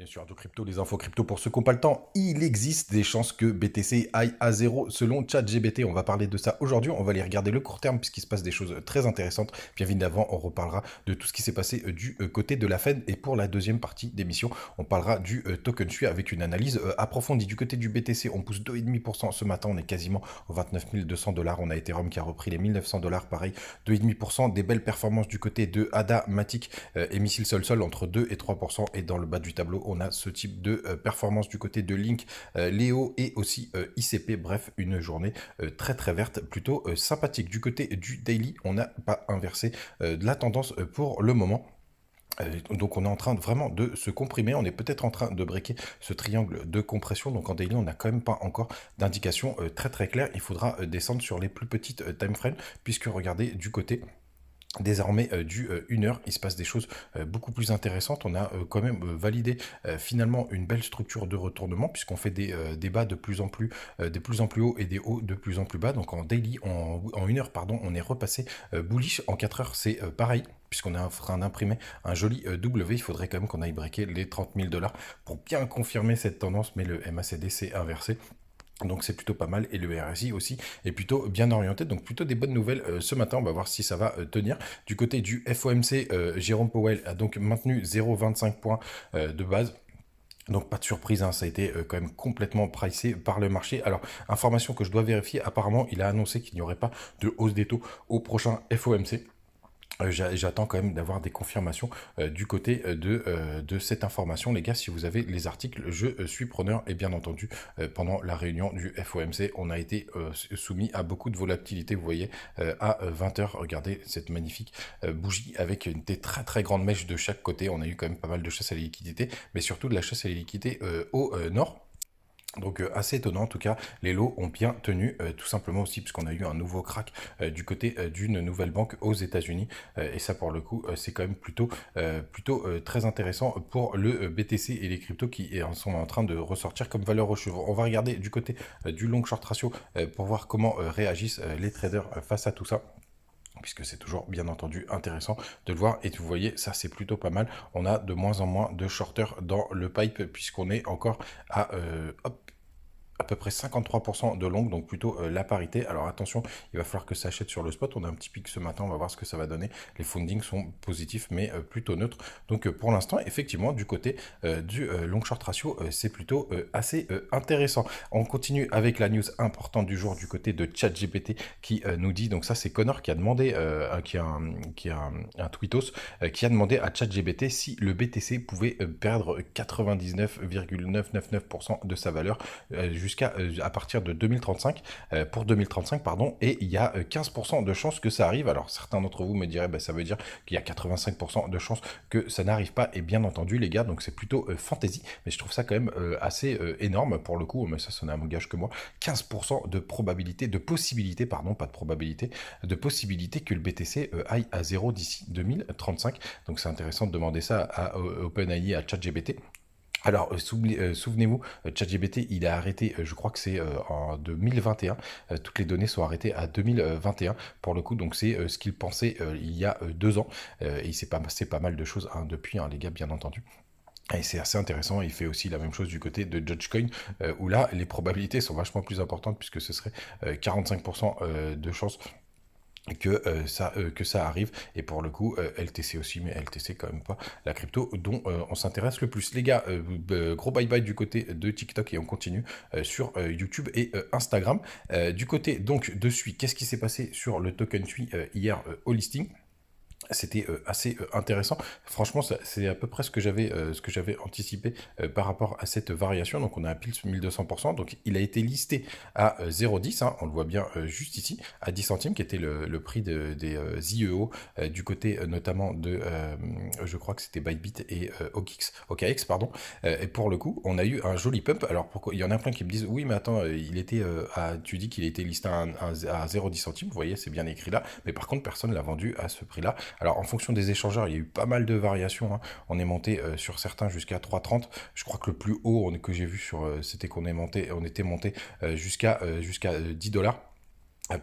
Bien sûr, de crypto, les infos crypto pour ceux qui n'ont pas le temps, il existe des chances que BTC aille à zéro selon ChatGPT. On va parler de ça aujourd'hui. On va aller regarder le court terme puisqu'il se passe des choses très intéressantes. Bien évidemment, on reparlera de tout ce qui s'est passé du côté de la Fed. Et pour la deuxième partie d'émission, on parlera du token SUI avec une analyse approfondie. Du côté du BTC, on pousse 2,5% ce matin. On est quasiment aux 29 200 $. On a Ethereum qui a repris les 1900 $. Pareil, 2,5%. Des belles performances du côté de ADA, Matic et Missile Sol entre 2 et 3%. Et dans le bas du tableau, on a ce type de performance du côté de Link, Léo et aussi ICP. Bref, une journée très très verte, plutôt sympathique. Du côté du daily, on n'a pas inversé de la tendance pour le moment. Donc on est en train vraiment de se comprimer, on est peut-être en train de breaker ce triangle de compression, donc en daily on n'a quand même pas encore d'indication très très claire, il faudra descendre sur les plus petites time frames, puisque regardez du côté désormais du 1 heure, il se passe des choses beaucoup plus intéressantes. On a quand même validé finalement une belle structure de retournement puisqu'on fait des bas de plus en plus hauts et des hauts de plus en plus bas. Donc en daily, en 1 heure, pardon, on est repassé bullish. En 4 heures, c'est pareil puisqu'on est en train d'imprimer un joli W. Il faudrait quand même qu'on aille breaker les 30 000 $ pour bien confirmer cette tendance, mais le MACD s'est inversé. Donc c'est plutôt pas mal et le RSI aussi est plutôt bien orienté, donc plutôt des bonnes nouvelles ce matin. On va voir si ça va tenir. Du côté du FOMC, Jérôme Powell a donc maintenu 0,25 points de base. Donc pas de surprise, hein, ça a été quand même complètement pricé par le marché. Alors, information que je dois vérifier, apparemment il a annoncé qu'il n'y aurait pas de hausse des taux au prochain FOMC. J'attends quand même d'avoir des confirmations du côté de cette information. Les gars, si vous avez les articles, je suis preneur. Et bien entendu, pendant la réunion du FOMC, on a été soumis à beaucoup de volatilité. Vous voyez, à 20h, regardez cette magnifique bougie avec des très très grandes mèches de chaque côté. On a eu quand même pas mal de chasse à la liquidité, mais surtout de la chasse à la liquidité au nord. Donc assez étonnant en tout cas, les lots ont bien tenu tout simplement aussi puisqu'on a eu un nouveau crack du côté d'une nouvelle banque aux États-Unis et ça pour le coup c'est quand même plutôt très intéressant pour le BTC et les cryptos qui sont en train de ressortir comme valeur au chevaux. On va regarder du côté du long short ratio pour voir comment réagissent les traders face à tout ça puisque c'est toujours bien entendu intéressant de le voir. Et vous voyez, ça c'est plutôt pas mal. On a de moins en moins de shorters dans le pipe puisqu'on est encore à à peu près 53% de long, donc plutôt la parité. Alors attention, il va falloir que ça achète sur le spot. On a un petit pic ce matin, on va voir ce que ça va donner. Les fundings sont positifs, mais plutôt neutres. Donc pour l'instant, effectivement, du côté du long short ratio, c'est plutôt assez intéressant. On continue avec la news importante du jour du côté de ChatGPT qui nous dit, donc ça c'est Connor qui a demandé, qui a un tweetos, qui a demandé à ChatGPT si le BTC pouvait perdre 99,999% de sa valeur jusqu'à à partir de 2035, pour 2035, pardon, et il y a 15% de chances que ça arrive. Alors certains d'entre vous me diraient, bah, ça veut dire qu'il y a 85% de chances que ça n'arrive pas, et bien entendu les gars, donc c'est plutôt fantasy, mais je trouve ça quand même assez énorme pour le coup, mais ça n'a un gage que moi, 15% de probabilité, de possibilité, pardon, pas de probabilité, de possibilité que le BTC aille à zéro d'ici 2035, donc c'est intéressant de demander ça à OpenAI, à ChatGPT. Alors, souvenez-vous, ChatGPT, il a arrêté, je crois que c'est en 2021, toutes les données sont arrêtées à 2021, pour le coup, donc c'est ce qu'il pensait il y a 2 ans, et il s'est passé pas mal de choses hein, depuis, hein, les gars, bien entendu. Et c'est assez intéressant, il fait aussi la même chose du côté de Dogecoin, où là, les probabilités sont vachement plus importantes, puisque ce serait 45% de chances que ça arrive, et pour le coup LTC aussi, mais LTC quand même pas la crypto dont on s'intéresse le plus les gars. Gros bye bye du côté de TikTok et on continue sur YouTube et Instagram. Du côté donc de SUI, qu'est-ce qui s'est passé sur le token SUI hier au listing? C'était assez intéressant. Franchement, c'est à peu près ce que j'avais anticipé par rapport à cette variation. Donc, on a pile 1200%. Donc, il a été listé à 0,10. Hein, on le voit bien juste ici, à 10 centimes, qui était le prix des IEO du côté notamment de, je crois que c'était Bybit et OKX, pardon. Et pour le coup, on a eu un joli pump. Alors, pourquoi il y en a plein qui me disent, oui, mais attends, tu dis qu'il a été listé à 0,10 centimes. Vous voyez, c'est bien écrit là. Mais par contre, personne ne l'a vendu à ce prix-là. Alors en fonction des échangeurs, il y a eu pas mal de variations, hein. On est monté sur certains jusqu'à 3,30. Je crois que le plus haut que j'ai vu c'était on était monté jusqu'à 10 $.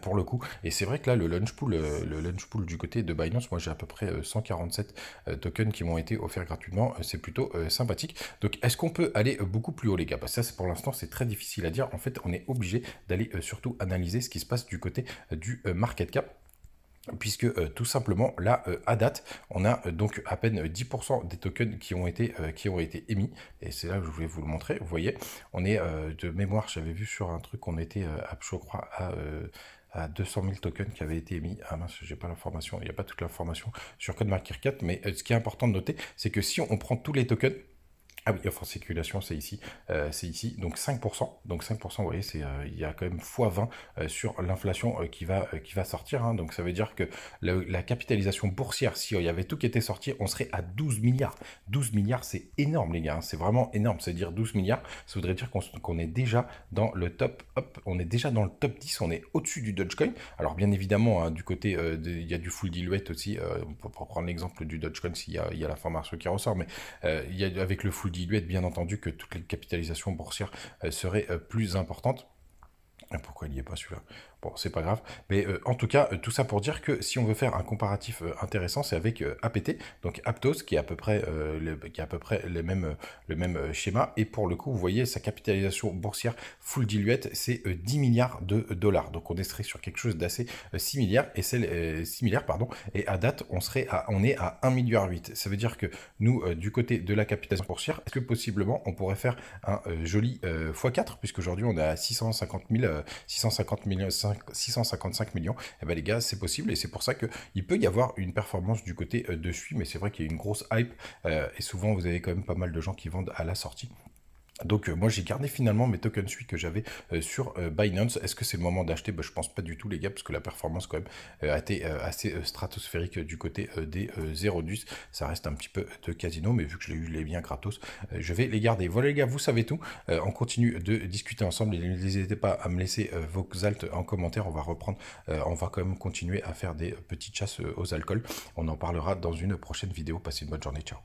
Pour le coup, et c'est vrai que là, le launch pool du côté de Binance, moi j'ai à peu près 147 tokens qui m'ont été offerts gratuitement, c'est plutôt sympathique. Donc est-ce qu'on peut aller beaucoup plus haut les gars? Parce que ça, pour l'instant, c'est très difficile à dire. En fait, on est obligé d'aller surtout analyser ce qui se passe du côté du market cap. Puisque tout simplement, là, à date, on a donc à peine 10% des tokens qui ont été émis. Et c'est là que je voulais vous le montrer. Vous voyez, on est de mémoire, j'avais vu sur un truc, on était, je crois, à 200 000 tokens qui avaient été émis. Ah mince, j'ai pas l'information, il n'y a pas toute l'information sur CodeMarketCap. Mais ce qui est important de noter, c'est que si on prend tous les tokens, ah oui, offre en circulation, c'est ici. Donc 5%. Donc 5%, vous voyez, il y a quand même x20 sur l'inflation qui va sortir. Hein. Donc ça veut dire que la capitalisation boursière, si il y avait tout qui était sorti, on serait à 12 milliards. 12 milliards, c'est énorme, les gars. Hein. C'est vraiment énorme. C'est-à-dire 12 milliards, ça voudrait dire qu'on est déjà dans le top. Hop, on est déjà dans le top 10. On est au-dessus du Dogecoin. Alors bien évidemment, hein, du côté, il y a du full diluette aussi. Pour prendre l'exemple du Dogecoin, s'il y a l'information qui ressort. Mais il y a avec le full diluette, bien entendu, que toutes les capitalisations boursières seraient plus importantes. Pourquoi il n'y est pas celui-là? Bon, c'est pas grave. Mais en tout cas, tout ça pour dire que si on veut faire un comparatif intéressant, c'est avec APT, donc Aptos, qui est à peu près, le même schéma. Et pour le coup, vous voyez, sa capitalisation boursière full diluette, c'est 10 milliards de dollars. Donc on serait sur quelque chose d'assez similaire. Pardon. Et à date, on est à 1,8 milliard. Ça veut dire que nous, du côté de la capitalisation boursière, est-ce que possiblement on pourrait faire un joli x4, puisqu'aujourd'hui on est à 655 millions, et ben les gars, c'est possible, et c'est pour ça qu'il peut y avoir une performance du côté de SUI, mais c'est vrai qu'il y a une grosse hype, et souvent vous avez quand même pas mal de gens qui vendent à la sortie. Donc moi j'ai gardé finalement mes tokens SUI que j'avais sur Binance. Est-ce que c'est le moment d'acheter? Je pense pas du tout les gars, parce que la performance quand même a été assez stratosphérique du côté des 0.10. Ça reste un petit peu de casino, mais vu que je l'ai eu les biens gratos, je vais les garder. Voilà les gars, vous savez tout. On continue de discuter ensemble, et n'hésitez pas à me laisser vos alts en commentaire. On va reprendre, on va quand même continuer à faire des petites chasses aux alcools. On en parlera dans une prochaine vidéo. Passez une bonne journée, ciao.